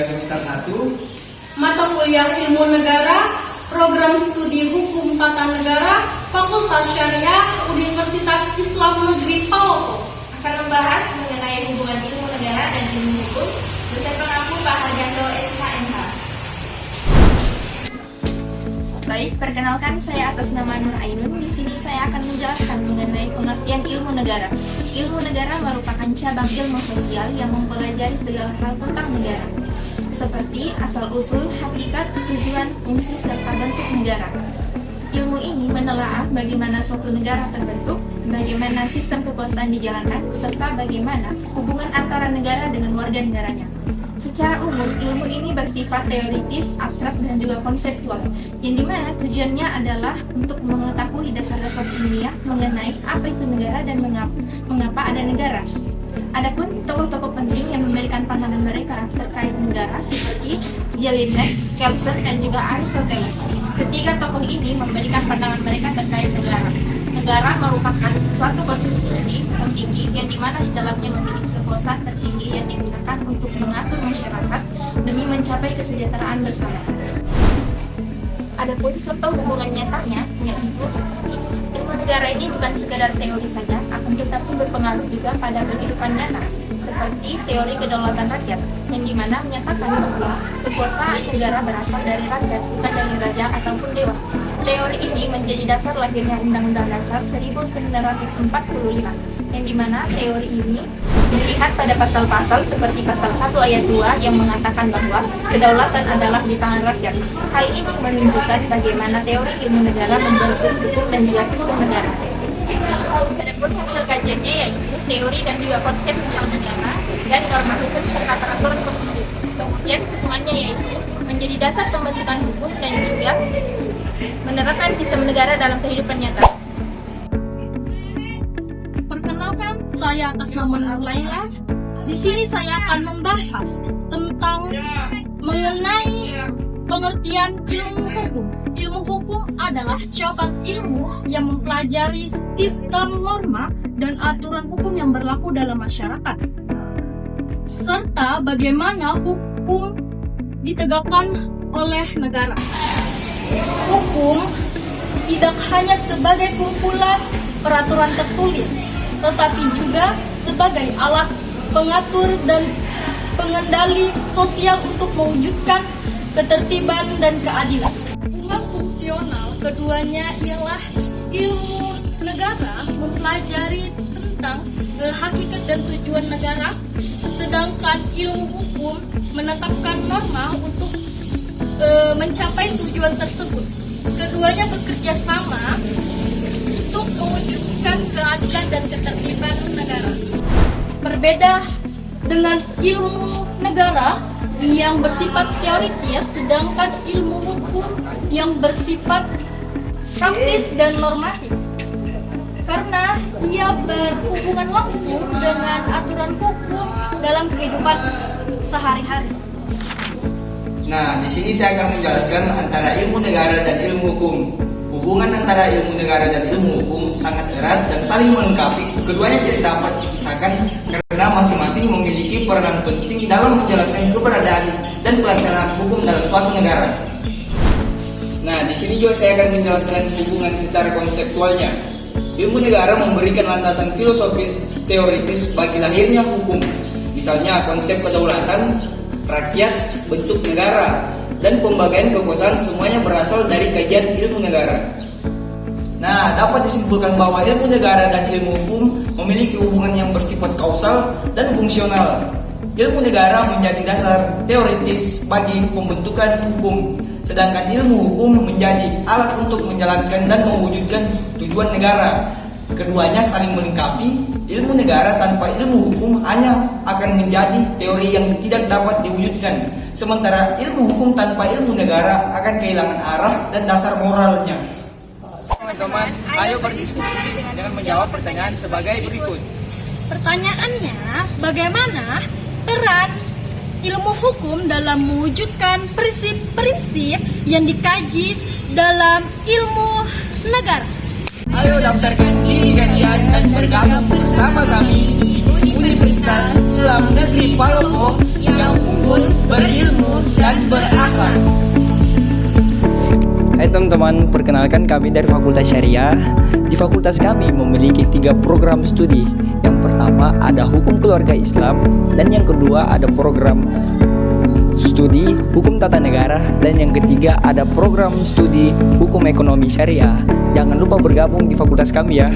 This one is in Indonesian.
semester 1. Mata kuliah Ilmu Negara, Program Studi Hukum Tata Negara, Fakultas Syariah, Universitas Islam Negeri Palopo akan membahas mengenai hubungan ilmu negara dan ilmu hukum bersama aku Pak Haryanto SHMH. Baik, perkenalkan saya atas nama Nur Ainun. Di sini saya akan menjelaskan mengenai pengertian ilmu negara. Ilmu negara merupakan cabang ilmu sosial yang mempelajari segala hal tentang negara, seperti asal-usul, hakikat, tujuan, fungsi, serta bentuk negara. Ilmu ini menelaah bagaimana suatu negara terbentuk, bagaimana sistem kekuasaan dijalankan, serta bagaimana hubungan antara negara dengan warga negaranya. Secara umum, ilmu ini bersifat teoritis, abstrak, dan juga konseptual, yang dimana tujuannya adalah untuk mengetahui dasar-dasar ilmiah mengenai apa itu negara dan mengapa ada negara. Adapun tokoh-tokoh penting yang memberikan pandangan mereka terkait negara seperti Jelinek, Kelsen, dan juga Aristoteles. Ketiga tokoh ini memberikan pandangan mereka terkait negara. Negara merupakan suatu konstitusi tertinggi yang dimana di dalamnya memiliki kekuasaan tertinggi yang digunakan untuk mengatur masyarakat demi mencapai kesejahteraan bersama. Adapun contoh hubungan nyatanya, yaitu ilmu negara ini bukan sekedar teori saja, akan tetapi berpengaruh juga pada kehidupan nyata, seperti teori kedaulatan rakyat, yang dimana menyatakan bahwa kekuasaan negara berasal dari rakyat, bukan dari raja ataupun dewa. Teori ini menjadi dasar lahirnya Undang-Undang Dasar 1945, yang dimana teori ini dilihat pada pasal-pasal seperti pasal 1 ayat 2 yang mengatakan bahwa kedaulatan adalah di tangan rakyat. Hal ini menunjukkan bagaimana teori ilmu negara membentuk hukum dan juga sistem negara. Adapun hasil kajiannya yaitu teori dan juga konsep tentang negara dan norma hukum serta peraturan konstitusi. Kemudian hubungannya yaitu menjadi dasar pembentukan hukum dan juga menerapkan sistem negara dalam kehidupan nyata. Perkenalkan, saya atas nama Nur Laila. Di sini saya akan membahas tentang mengenai pengertian ilmu hukum. Ilmu hukum adalah cabang ilmu yang mempelajari sistem norma dan aturan hukum yang berlaku dalam masyarakat, serta bagaimana hukum ditegakkan oleh negara. Hukum tidak hanya sebagai kumpulan peraturan tertulis, tetapi juga sebagai alat pengatur dan pengendali sosial untuk mewujudkan ketertiban dan keadilan. Hubungan fungsional keduanya ialah ilmu negara mempelajari tentang hakikat dan tujuan negara, sedangkan ilmu hukum menetapkan norma untuk mencapai tujuan tersebut. Keduanya bekerja sama untuk mewujudkan keadilan dan ketertiban negara. Berbeda dengan ilmu negara yang bersifat teoritis, sedangkan ilmu hukum yang bersifat praktis dan normatif, karena ia berhubungan langsung dengan aturan hukum dalam kehidupan sehari-hari. Nah, di sini saya akan menjelaskan antara ilmu negara dan ilmu hukum. Hubungan antara ilmu negara dan ilmu hukum sangat erat dan saling melengkapi. Keduanya tidak dapat dipisahkan karena masing-masing memiliki peranan penting dalam menjelaskan keberadaan dan pelaksanaan hukum dalam suatu negara. Nah, di sini juga saya akan menjelaskan hubungan secara konseptualnya. Ilmu negara memberikan landasan filosofis teoritis bagi lahirnya hukum. Misalnya konsep kedaulatan rakyat, bentuk negara, dan pembagian kekuasaan semuanya berasal dari kajian ilmu negara. Nah, dapat disimpulkan bahwa ilmu negara dan ilmu hukum memiliki hubungan yang bersifat kausal dan fungsional. Ilmu negara menjadi dasar teoritis bagi pembentukan hukum, sedangkan ilmu hukum menjadi alat untuk menjalankan dan mewujudkan tujuan negara. Keduanya saling melengkapi. Ilmu negara tanpa ilmu hukum hanya akan menjadi teori yang tidak dapat diwujudkan. Sementara ilmu hukum tanpa ilmu negara akan kehilangan arah dan dasar moralnya. Teman-teman, ayo berdiskusi dengan menjawab pertanyaan sebagai berikut. Pertanyaannya, bagaimana peran ilmu hukum dalam mewujudkan prinsip-prinsip yang dikaji dalam ilmu negara? Ayo daftarkan diri kalian dan bergabung bersama kami di Universitas Islam Negeri Palopo yang unggul berilmu. berakhlak. Hai teman-teman, perkenalkan kami dari Fakultas Syariah. Di fakultas kami memiliki 3 program studi. Yang pertama ada Hukum Keluarga Islam, dan yang kedua ada program studi Hukum Tata Negara, dan yang ketiga ada program studi Hukum Ekonomi Syariah. Jangan lupa bergabung di fakultas kami ya.